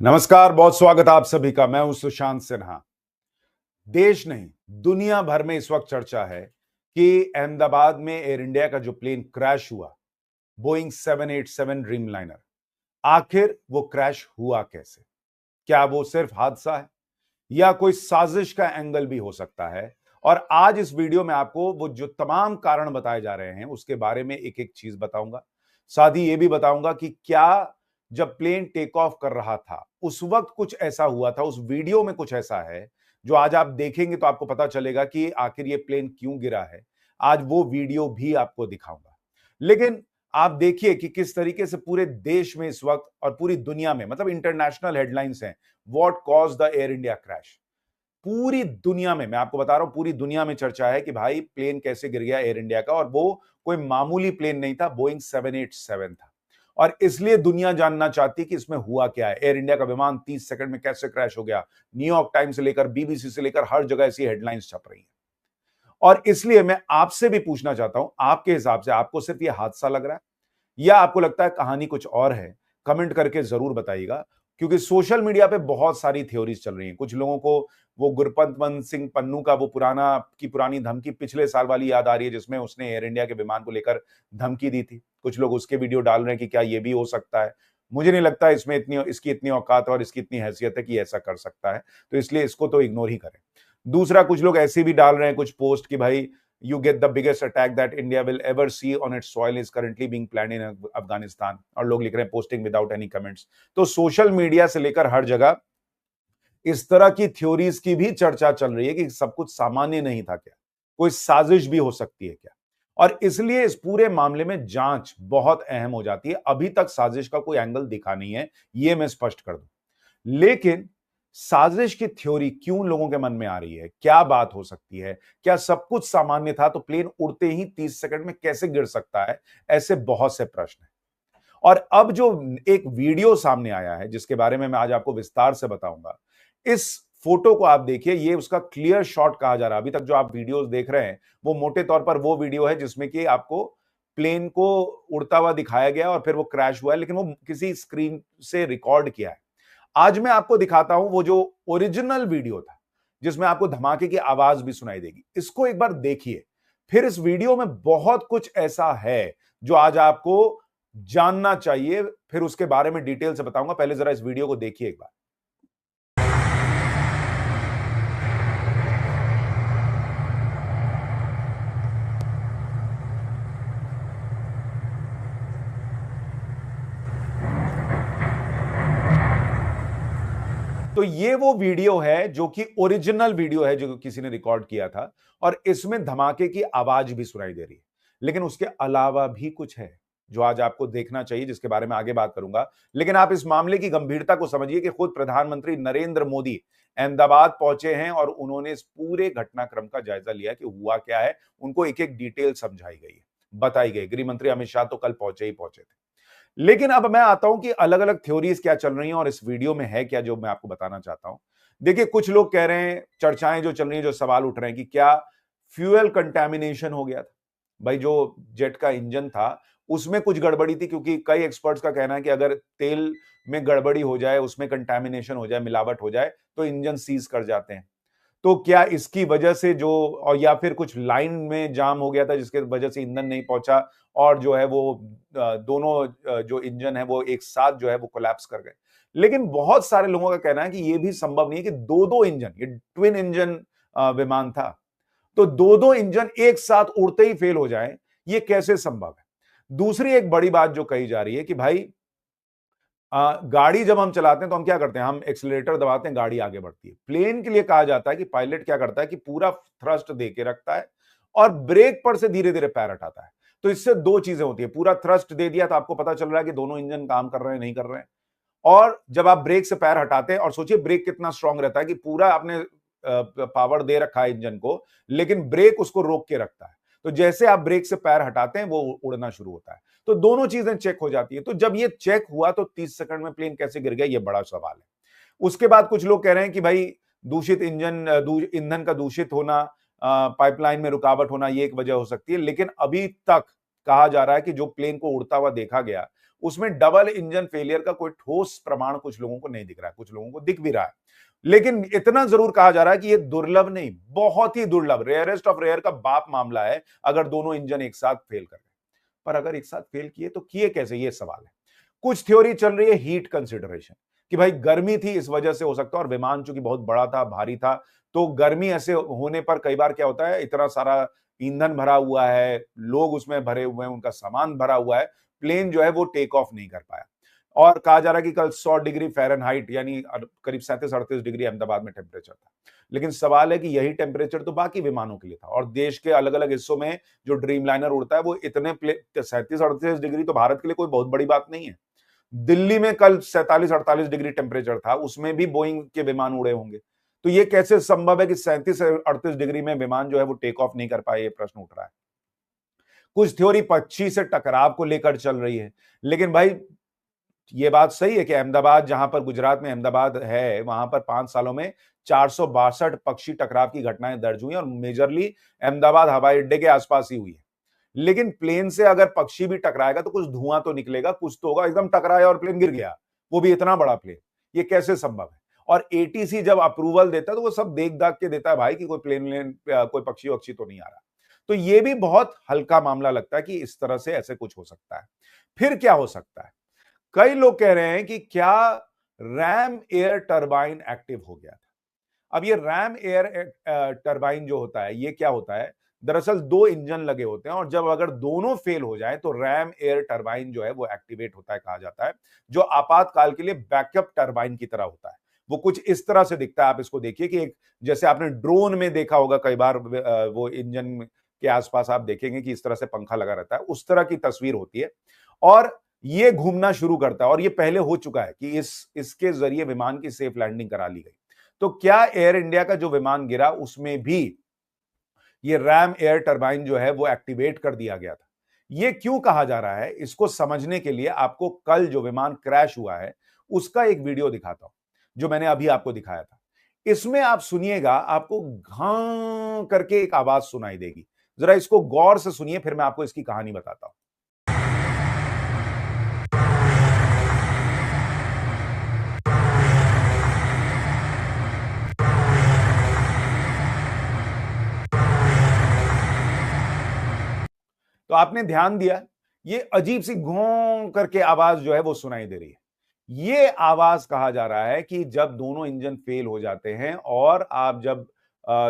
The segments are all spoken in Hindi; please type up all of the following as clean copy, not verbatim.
नमस्कार, बहुत स्वागत आप सभी का। मैं हूं सुशांत सिन्हा। देश नहीं, दुनिया भर में इस वक्त चर्चा है कि अहमदाबाद में एयर इंडिया का जो प्लेन क्रैश हुआ, बोइंग 787 ड्रीमलाइनर, आखिर वो क्रैश हुआ कैसे? क्या वो सिर्फ हादसा है या कोई साजिश का एंगल भी हो सकता है? और आज इस वीडियो में आपको वो जो तमाम कारण बताए जा रहे हैं उसके बारे में एक एक चीज बताऊंगा। साथ ही ये भी बताऊंगा कि क्या जब प्लेन टेक ऑफ कर रहा था उस वक्त कुछ ऐसा हुआ था, उस वीडियो में कुछ ऐसा है जो आज आप देखेंगे तो आपको पता चलेगा कि आखिर ये प्लेन क्यों गिरा है। आज वो वीडियो भी आपको दिखाऊंगा। लेकिन आप देखिए कि किस तरीके से पूरे देश में इस वक्त और पूरी दुनिया में, मतलब इंटरनेशनल हेडलाइंस हैं, what cause the air India crash. पूरी दुनिया में, मैं आपको बता रहा हूं, पूरी दुनिया में चर्चा है कि भाई प्लेन कैसे गिर गया एयर इंडिया का, और वो कोई मामूली प्लेन नहीं था, बोइंग 787 था। और इसलिए दुनिया जानना चाहती कि इसमें हुआ क्या है। एयर इंडिया का विमान 30 सेकंड में कैसे क्रैश हो गया। न्यूयॉर्क टाइम्स से लेकर बीबीसी से लेकर हर जगह ऐसी हेडलाइंस छप रही हैं। और इसलिए मैं आपसे भी पूछना चाहता हूं, आपके हिसाब से आपको सिर्फ ये हादसा लग रहा है या आपको लगता है कहानी कुछ और है? कमेंट करके जरूर बताइएगा, क्योंकि सोशल मीडिया पे बहुत सारी थ्योरीज चल रही हैं। कुछ लोगों को वो गुरपतवंत सिंह पन्नू का वो पुरानी धमकी पिछले साल वाली याद आ रही है, जिसमें उसने एयर इंडिया के विमान को लेकर धमकी दी थी। कुछ लोग उसके वीडियो डाल रहे हैं कि क्या ये भी हो सकता है। मुझे नहीं लगता इसकी इतनी औकात और इसकी इतनी हैसियत है कि ऐसा कर सकता है, तो इसलिए इसको तो इग्नोर ही करें। दूसरा, कुछ लोग ऐसे भी डाल रहे हैं कुछ पोस्ट कि भाई you get the biggest attack that India will ever see on its soil is currently being planned in Afghanistan, और लोग लिख रहे हैं पोस्टिंग विदाउट एनी कमेंट्स। तो सोशल मीडिया से लेकर हर जगह इस तरह की थ्योरीज की भी चर्चा चल रही है कि सब कुछ सामान्य नहीं था क्या, कोई साजिश भी हो सकती है क्या। और इसलिए इस पूरे मामले में जांच बहुत अहम हो जाती है। अभी तक साजिश का कोई एंगल दिखा नहीं है, यह मैं स्पष्ट कर दूं। लेकिन साजिश की थ्योरी क्यों लोगों के मन में आ रही है? क्या बात हो सकती है? क्या सब कुछ सामान्य था तो प्लेन उड़ते ही 30 सेकंड में कैसे गिर सकता है? ऐसे बहुत से प्रश्न हैं। और अब जो एक वीडियो सामने आया है जिसके बारे में मैं आज आपको विस्तार से बताऊंगा, इस फोटो को आप देखिए, ये उसका क्लियर शॉट कहा जा रहा है। अभी तक जो आप वीडियोस देख रहे हैं वो मोटे तौर पर वो वीडियो है जिसमें कि आपको प्लेन को उड़ता हुआ दिखाया गया और फिर वो क्रैश हुआ है, लेकिन वो किसी स्क्रीन से रिकॉर्ड किया है। आज मैं आपको दिखाता हूं वो जो ओरिजिनल वीडियो था जिसमें आपको धमाके की आवाज भी सुनाई देगी। इसको एक बार देखिए। फिर इस वीडियो में बहुत कुछ ऐसा है जो आज आपको जानना चाहिए, फिर उसके बारे में डिटेल से बताऊंगा। पहले जरा इस वीडियो को देखिए एक बार। तो ये वो वीडियो है जो कि ओरिजिनल वीडियो है जो किसी ने रिकॉर्ड किया था, और इसमें धमाके की आवाज भी सुनाई दे रही है। लेकिन उसके अलावा भी कुछ है जो आज आपको देखना चाहिए, जिसके बारे में आगे बात करूंगा। लेकिन आप इस मामले की गंभीरता को समझिए कि खुद प्रधानमंत्री नरेंद्र मोदी अहमदाबाद पहुंचे हैं और उन्होंने इस पूरे घटनाक्रम का जायजा लिया कि हुआ क्या है। उनको एक एक डिटेल समझाई गई है, बताई गई। गृह मंत्री अमित शाह तो कल पहुंचे थे। लेकिन अब मैं आता हूं कि अलग अलग थ्योरीज क्या चल रही हैं और इस वीडियो में है क्या जो मैं आपको बताना चाहता हूं। देखिए, कुछ लोग कह रहे हैं, चर्चाएं जो चल रही हैं, जो सवाल उठ रहे हैं कि क्या फ्यूल कंटेमिनेशन हो गया था। भाई, जो जेट का इंजन था उसमें कुछ गड़बड़ी थी, क्योंकि कई एक्सपर्ट्स का कहना है कि अगर तेल में गड़बड़ी हो जाए, उसमें कंटेमिनेशन हो जाए, मिलावट हो जाए, तो इंजन सीज कर जाते हैं। तो क्या इसकी वजह से जो, और या फिर कुछ लाइन में जाम हो गया था जिसके वजह से ईंधन नहीं पहुंचा, और जो है वो दोनों जो इंजन है वो एक साथ जो है वो कोलैप्स कर गए। लेकिन बहुत सारे लोगों का कहना है कि यह भी संभव नहीं है कि दो दो इंजन, ये ट्विन इंजन विमान था, तो दो दो इंजन एक साथ उड़ते ही फेल हो जाए, ये कैसे संभव है? दूसरी एक बड़ी बात जो कही जा रही है कि भाई गाड़ी जब हम चलाते हैं तो हम क्या करते हैं, हम एक्सीलरेटर दबाते हैं, गाड़ी आगे बढ़ती है। प्लेन के लिए कहा जाता है कि पायलट क्या करता है कि पूरा थ्रस्ट दे के रखता है और ब्रेक पर से धीरे धीरे पैर हटाता है। तो इससे दो चीजें होती है, पूरा थ्रस्ट दे दिया तो आपको पता चल रहा है कि दोनों इंजन काम कर रहे हैं नहीं कर रहे हैं। और जब आप ब्रेक से पैर हटाते हैं, और सोचिए ब्रेक कितना स्ट्रांग रहता है कि पूरा आपने पावर दे रखा है इंजन को, लेकिन ब्रेक उसको रोक के रखता है। तो जैसे आप ब्रेक से पैर हटाते हैं वो उड़ना शुरू होता है। तो दोनों चीजें चेक हो जाती है। तो जब ये चेक हुआ तो 30 सेकंड में प्लेन कैसे गिर गया, ये बड़ा सवाल है। उसके बाद कुछ लोग कह रहे हैं कि भाई दूषित ईंधन का दूषित होना, पाइपलाइन में रुकावट होना, ये एक वजह हो सकती है। लेकिन अभी तक कहा जा रहा है कि जो प्लेन को उड़ता हुआ देखा गया उसमें डबल इंजन फेलियर का कोई ठोस प्रमाण कुछ लोगों को नहीं दिख रहा है, कुछ लोगों को दिख भी रहा है। लेकिन इतना जरूर कहा जा रहा है कि ये दुर्लभ नहीं, बहुत ही दुर्लभ, रेयरेस्ट ऑफ रेयर का बाप मामला है अगर दोनों इंजन एक साथ फेल कर गए। पर अगर एक साथ फेल किए तो किए कैसे, ये सवाल है। कुछ थ्योरी चल रही है हीट कंसिडरेशन, कि भाई गर्मी थी इस वजह से हो सकता है, और विमान चूंकि बहुत बड़ा था, भारी था, तो गर्मी ऐसे होने पर कई बार क्या होता है, इतना सारा ईंधन भरा हुआ है, लोग उसमें भरे हुए हैं, उनका सामान भरा हुआ है, प्लेन जो है वो टेक ऑफ नहीं कर पाया। और कहा जा रहा है कि कल 100 डिग्री फ़ारेनहाइट यानी करीब 37-38 डिग्री अहमदाबाद में टेम्परेचर था। लेकिन सवाल है कि यही टेम्परेचर तो बाकी विमानों के लिए था, और देश के अलग अलग हिस्सों में जो ड्रीम लाइनर उड़ता है वो इतने 37-38 डिग्री तो भारत के लिए कोई बहुत बड़ी बात नहीं है। दिल्ली में कल 47-48 डिग्री टेम्परेचर था, उसमें भी बोइंग के विमान उड़े होंगे। तो ये कैसे संभव है कि 37-38 डिग्री में विमान जो है वो टेक ऑफ नहीं कर पाए, ये प्रश्न उठ रहा है। कुछ थ्योरी पक्षी से टकराव को लेकर चल रही है, लेकिन भाई ये बात सही है कि अहमदाबाद, जहां पर गुजरात में अहमदाबाद है, वहां पर 5 सालों में 462 पक्षी टकराव की घटनाएं दर्ज हुई और मेजरली अहमदाबाद हवाई अड्डे के आसपास ही हुई है। लेकिन प्लेन से अगर पक्षी भी टकराएगा तो कुछ धुआं तो निकलेगा, कुछ तो होगा, एकदम टकराया और प्लेन गिर गया, वो भी इतना बड़ा प्लेन, ये कैसे संभव है? और एटीसी जब अप्रूवल देता है तो वो सब देख दाख के देता है भाई कि कोई प्लेन कोई पक्षी वक्षी तो नहीं आ रहा। तो ये भी बहुत हल्का मामला लगता है कि इस तरह से ऐसे कुछ हो सकता है। फिर क्या हो सकता है? कई लोग कह रहे हैं कि क्या रैम एयर टरबाइन एक्टिव हो गया था। अब ये रैम एयर टरबाइन जो होता है, ये क्या होता है, दरअसल 2 इंजन लगे होते हैं, और जब अगर दोनों फेल हो जाए तो रैम एयर टरबाइन जो है वो एक्टिवेट होता है, कहा जाता है, जो आपातकाल के लिए बैकअप टरबाइन की तरह होता है। वो कुछ इस तरह से दिखता है, आप इसको देखिए कि एक, जैसे आपने ड्रोन में देखा होगा कई बार, वो इंजन के आसपास आप देखेंगे कि इस तरह से पंखा लगा रहता है, उस तरह की तस्वीर होती है, और ये घूमना शुरू करता है। और ये पहले हो चुका है कि इसके जरिए विमान की सेफ लैंडिंग करा ली गई। तो क्या एयर इंडिया का जो विमान गिरा उसमें भी ये रैम एयर टरबाइन जो है वो एक्टिवेट कर दिया गया था? ये क्यों कहा जा रहा है, इसको समझने के लिए आपको कल जो विमान क्रैश हुआ है उसका एक वीडियो दिखाता हूं, जो मैंने अभी आपको दिखाया था। इसमें आप सुनिएगा, आपको घां करके एक आवाज सुनाई देगी। जरा इसको गौर से सुनिए, फिर मैं आपको इसकी कहानी बताता हूं। तो आपने ध्यान दिया, ये अजीब सी घों करके आवाज जो है वो सुनाई दे रही है। ये आवाज, कहा जा रहा है कि जब दोनों इंजन फेल हो जाते हैं और आप जब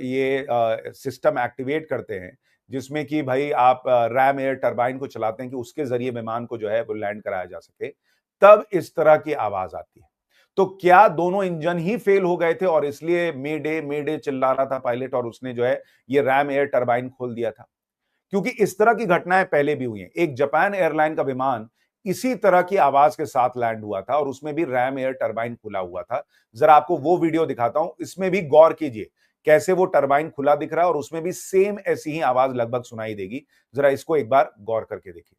ये सिस्टम एक्टिवेट करते हैं, जिसमें कि भाई आप रैम एयर टरबाइन को चलाते हैं कि उसके जरिए विमान को जो है वो लैंड कराया जा सके, तब इस तरह की आवाज आती है। तो क्या दोनों इंजन ही फेल हो गए थे और इसलिए मे डे चिल्ला रहा था पायलट, और उसने जो है ये रैम एयर टरबाइन खोल दिया था? क्योंकि इस तरह की घटनाएं पहले भी हुई हैं। एक जापान एयरलाइन का विमान इसी तरह की आवाज के साथ लैंड हुआ था, और उसमें भी रैम एयर टरबाइन खुला हुआ था। जरा आपको वो वीडियो दिखाता हूं, इसमें भी गौर कीजिए कैसे वो टरबाइन खुला दिख रहा है, और उसमें भी सेम ऐसी ही आवाज लगभग सुनाई देगी। जरा इसको एक बार गौर करके देखिए।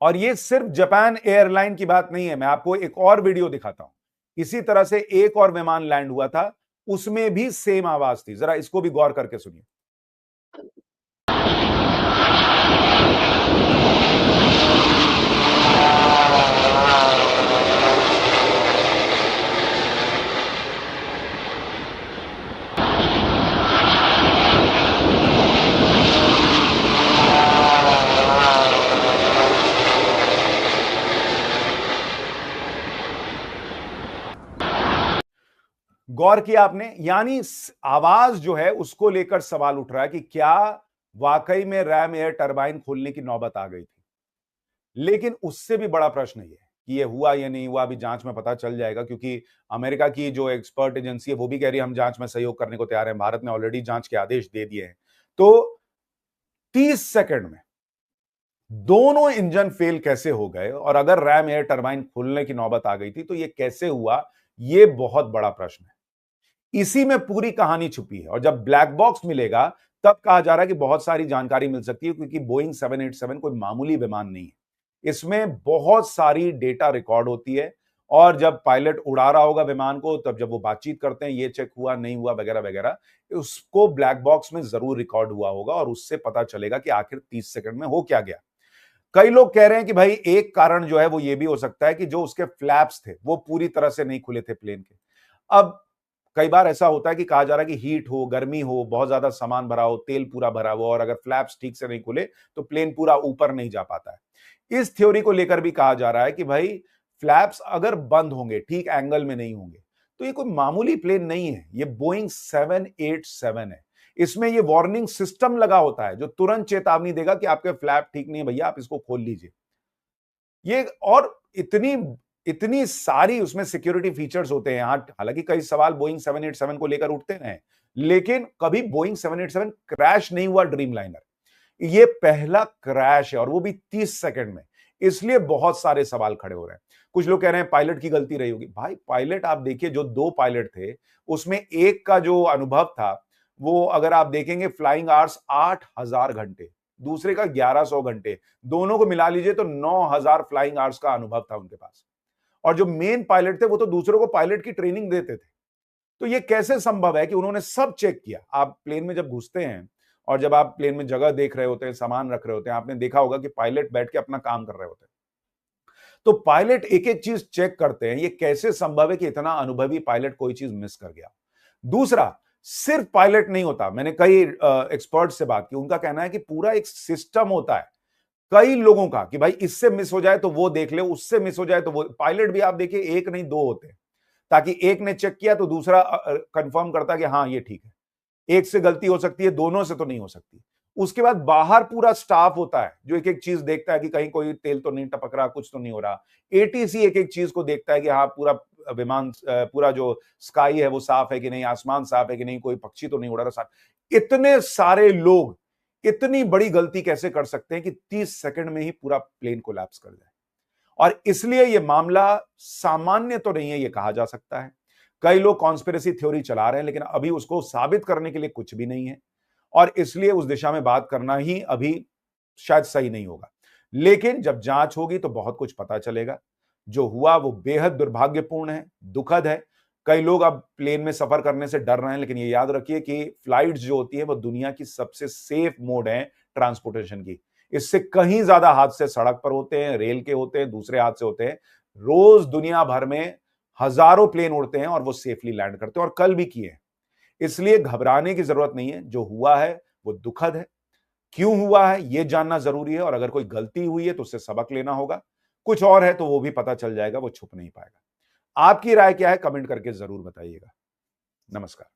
और ये सिर्फ जापान एयरलाइन की बात नहीं है, मैं आपको एक और वीडियो दिखाता हूं। इसी तरह से एक और विमान लैंड हुआ था, उसमें भी सेम आवाज थी। जरा इसको भी गौर करके सुनिए। गौर किया आपने? यानी आवाज जो है उसको लेकर सवाल उठ रहा है कि क्या वाकई में रैम एयर टरबाइन खोलने की नौबत आ गई थी। लेकिन उससे भी बड़ा प्रश्न ये है कि ये हुआ या नहीं हुआ, अभी जांच में पता चल जाएगा, क्योंकि अमेरिका की जो एक्सपर्ट एजेंसी है वो भी कह रही है हम जांच में सहयोग करने को तैयार हैं। भारत ने ऑलरेडी जांच के आदेश दे दिए हैं। तो 30 सेकंड में दोनों इंजन फेल कैसे हो गए, और अगर रैम एयर टरबाइन खोलने की नौबत आ गई थी तो ये कैसे हुआ, ये बहुत बड़ा प्रश्न है। इसी में पूरी कहानी छुपी है, और जब ब्लैक बॉक्स मिलेगा तब कहा जा रहा है कि बहुत सारी जानकारी मिल सकती है, क्योंकि बोइंग 787 कोई मामूली विमान नहीं है। इसमें बहुत सारी डेटा रिकॉर्ड होती है और जब पायलट उड़ा रहा होगा विमान को, तब जब वो बातचीत करते हैं, ये चेक हुआ नहीं हुआ वगैरह वगैरह, उसको ब्लैक बॉक्स में जरूर रिकॉर्ड हुआ होगा और उससे पता चलेगा कि आखिर 30 सेकंड में हो क्या गया। कई लोग कह रहे हैं कि भाई एक कारण जो है वो ये भी हो सकता है कि जो उसके फ्लैप्स थे वो पूरी तरह से नहीं खुले थे प्लेन के। अब कई बार ऐसा होता है कि कहा जा रहा है कि हीट हो, गर्मी हो, बहुत ज्यादा सामान भरा हो, तेल पूरा भरा हो और अगर फ्लैप्स ठीक से नहीं खुले तो प्लेन पूरा ऊपर नहीं जा पाता है। इस थ्योरी को लेकर भी कहा जा रहा है कि भाई फ्लैप्स अगर बंद होंगे, ठीक एंगल में नहीं होंगे, तो ये कोई मामूली प्लेन नहीं है, ये बोइंग 787 है। इसमें ये वार्निंग सिस्टम लगा होता है जो तुरंत चेतावनी देगा कि आपके फ्लैप ठीक नहीं है भैया, आप इसको खोल लीजिए। ये और इतनी इतनी सारी उसमें सिक्योरिटी फीचर्स होते हैं। हालांकि कई सवाल बोइंग 787 को लेकर उठते हैं, लेकिन कभी बोइंग 787 क्रैश नहीं हुआ ड्रीमलाइनर। ये पहला क्रैश है और वो भी 30 सेकंड में। इसलिए बहुत सारे सवाल खड़े हो रहे हैं। कुछ लोग कह रहे हैं पायलट की गलती रही होगी। भाई पायलट आप देखिए, जो 2 पायलट थे उसमें एक का जो अनुभव था वो अगर आप देखेंगे फ्लाइंग आवर्स 8000 घंटे, दूसरे का 1100 घंटे, दोनों को मिला लीजिए तो 9000 फ्लाइंग आवर्स का अनुभव था उनके पास। और जो मेन पायलट थे वो तो दूसरों को पायलट की ट्रेनिंग देते थे। तो ये कैसे संभव है कि उन्होंने सब चेक किया? आप प्लेन में जब घुसते हैं और जब आप प्लेन में जगह देख रहे होते हैं, सामान रख रहे होते हैं, आपने देखा होगा कि पायलट बैठ के अपना काम कर रहे होते हैं। तो पायलट एक-एक चीज चेक करते हैं। ये कैसे संभव है कि इतना अनुभवी पायलट कोई चीज मिस कर गया? दूसरा, सिर्फ पायलट नहीं होता। मैंने कई एक्सपर्ट से बात की, उनका कहना है कि पूरा एक सिस्टम होता है कई लोगों का कि भाई इससे मिस हो जाए तो वो देख ले, उससे मिस हो जाए तो वो। पायलट भी आप देखिए एक नहीं 2 होते हैं, ताकि एक ने चेक किया तो दूसरा कंफर्म करता कि हाँ ये ठीक है। एक से गलती हो सकती है, दोनों से तो नहीं हो सकती। उसके बाद बाहर पूरा स्टाफ होता है जो एक-एक चीज देखता है कि कहीं कोई तेल तो नहीं टपक रहा, कुछ तो नहीं हो रहा। एटीसी एक-एक चीज को देखता है कि हाँ पूरा विमान पूरा जो स्काई है वो साफ है कि नहीं, आसमान साफ है कि नहीं, कोई पक्षी तो नहीं उड़ रहा साथ। इतने सारे लोग इतनी बड़ी गलती कैसे कर सकते हैं कि 30 सेकंड में ही पूरा प्लेन कोलैप्स कर जाए? और इसलिए यह मामला सामान्य तो नहीं है, यह कहा जा सकता है। कई लोग कॉन्स्पिरेसी थ्योरी चला रहे हैं, लेकिन अभी उसको साबित करने के लिए कुछ भी नहीं है और इसलिए उस दिशा में बात करना ही अभी शायद सही नहीं होगा। लेकिन जब जांच होगी तो बहुत कुछ पता चलेगा। जो हुआ वो बेहद दुर्भाग्यपूर्ण है, दुखद है। कई लोग अब प्लेन में सफर करने से डर रहे हैं, लेकिन ये याद रखिए कि फ्लाइट्स जो होती है वो दुनिया की सबसे सेफ मोड है ट्रांसपोर्टेशन की। इससे कहीं ज्यादा हादसे सड़क पर होते हैं, रेल के होते हैं, दूसरे हादसे होते हैं। रोज दुनिया भर में हजारों प्लेन उड़ते हैं और वो सेफली लैंड करते हैं और कल भी किए हैं। इसलिए घबराने की जरूरत नहीं है। जो हुआ है वो दुखद है। क्यों हुआ है यह जानना जरूरी है और अगर कोई गलती हुई है तो उससे सबक लेना होगा। कुछ और है तो वो भी पता चल जाएगा, वो छुप नहीं पाएगा। आपकी राय क्या है? कमेंट करके जरूर बताइएगा। नमस्कार।